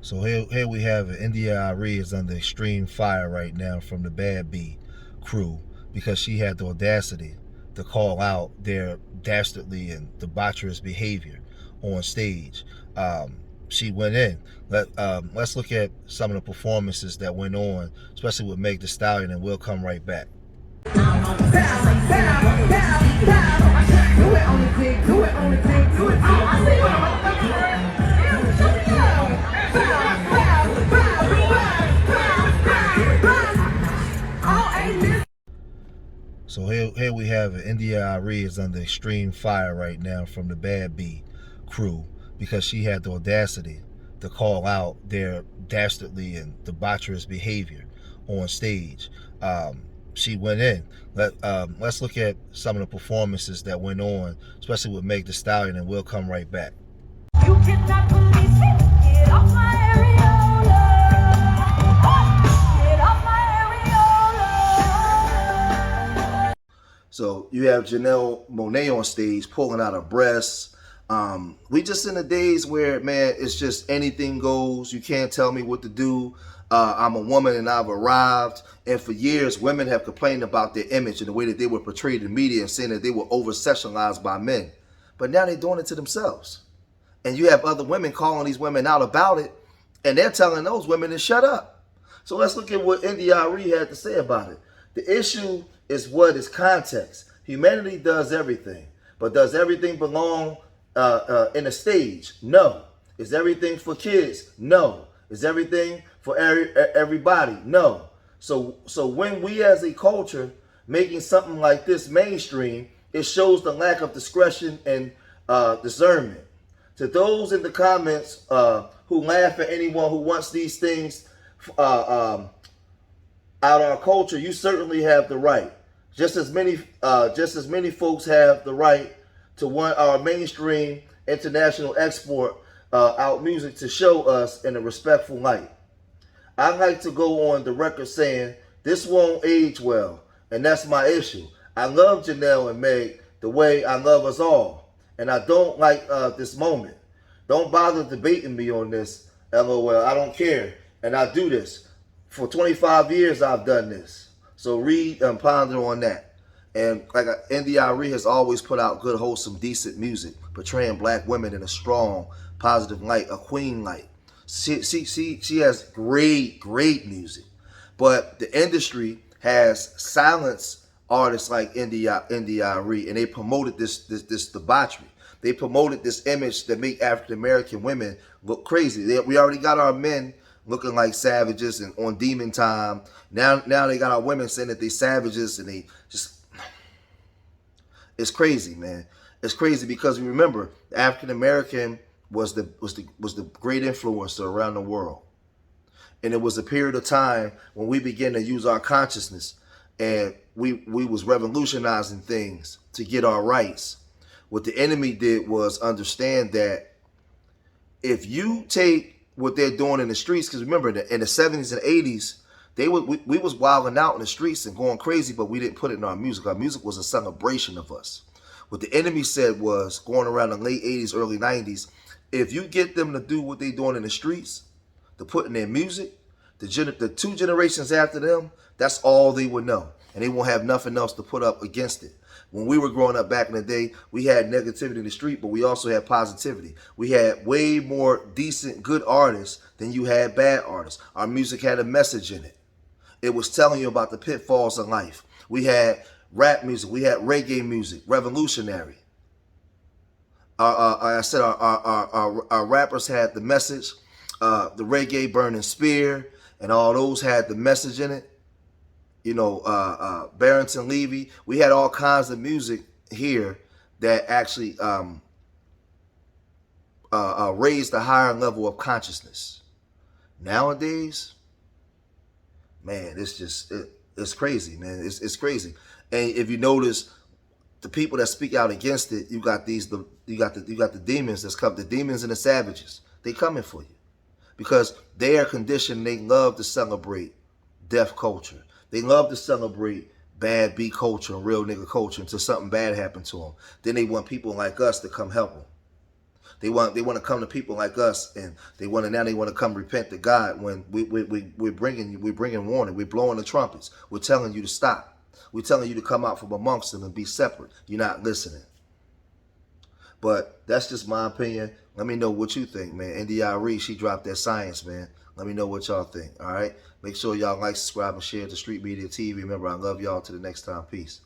So here we have it. India Arie is under extreme fire right now from the Bad B crew because she had the audacity to call out their dastardly and debaucherous behavior on stage. She went in. Let's look at some of the performances that went on, especially with Meg Thee Stallion, and we'll come right back. So here we have it. India Arie is under extreme fire right now from the Bad B crew because she had the audacity to call out their dastardly and debaucherous behavior on stage. She went in. Let's look at some of the performances that went on, especially with Meg Thee Stallion, and we'll come right back. You cannot police me. Get off my areola. Get off my areola. So you have Janelle Monae on stage pulling out her breasts. We just in the days where, man, it's just anything goes. You can't tell me what to do. I'm a woman and I've arrived. And for years, women have complained about their image and the way that they were portrayed in media and saying that they were over-sexualized by men. But now they're doing it to themselves. And you have other women calling these women out about it, and they're telling those women to shut up. So let's look at what India Arie had to say about it. The issue is what is context. Humanity does everything, but does everything belong in a stage? No. Is everything for kids? No. Is everything for everybody? No. So when we as a culture making something like this mainstream, it shows the lack of discretion and discernment. To those in the comments who laugh at anyone who wants these things out of our culture, you certainly have the right. Just as many folks have the right to want our mainstream international export out music to show us in a respectful light. I like to go on the record saying this won't age well, and that's my issue. I love Janelle and Meg the way I love us all, and I don't like this moment. Don't bother debating me on this, LOL. I don't care, and I do this. For 25 years, I've done this. So read and ponder on that. And like India Arie has always put out good, wholesome, decent music, portraying black women in a strong, positive light, a queen light. She has great music, but the industry has silenced artists like India Arie, and they promoted this debauchery. They promoted this image that make African American women look crazy. We already got our men looking like savages and on demon time. Now they got our women saying that they savages, and they just, it's crazy, man. It's crazy because we remember the African American was the great influencer around the world. And it was a period of time when we began to use our consciousness, and we was revolutionizing things to get our rights. What the enemy did was understand that if you take what they're doing in the streets, because remember that in the 70s and 80s, we was wilding out in the streets and going crazy, but we didn't put it in our music. Our music was a celebration of us. What the enemy said was, going around the late 80s, early 90s, if you get them to do what they're doing in the streets, to put in their music, the two generations after them, that's all they would know. And they won't have nothing else to put up against it. When we were growing up back in the day, we had negativity in the street, but we also had positivity. We had way more decent, good artists than you had bad artists. Our music had a message in it. It was telling you about the pitfalls of life. We had rap music. We had reggae music, revolutionary. I said our rappers had the message. The reggae, Burning Spear, and all those had the message in it. You know, Barrington Levy. We had all kinds of music here that actually raised a higher level of consciousness. Nowadays, man, it's crazy, man. It's crazy. And if you notice, the people that speak out against it, you got the demons that's come, the demons and the savages. They coming for you because they are conditioned. They love to celebrate deaf culture. They love to celebrate bad B culture and real nigga culture until something bad happened to them. Then they want people like us to come help them. They want to come to people like us, and they want to come repent to God. When we're bringing warning, we're blowing the trumpets, we're telling you to stop, we're telling you to come out from amongst them and be separate. You're not listening. But that's just my opinion. Let me know what you think, man. Arie, she dropped that science, man. Let me know what y'all think. All right. Make sure y'all like, subscribe, and share to Street Media TV. Remember, I love y'all. Till the next time. Peace.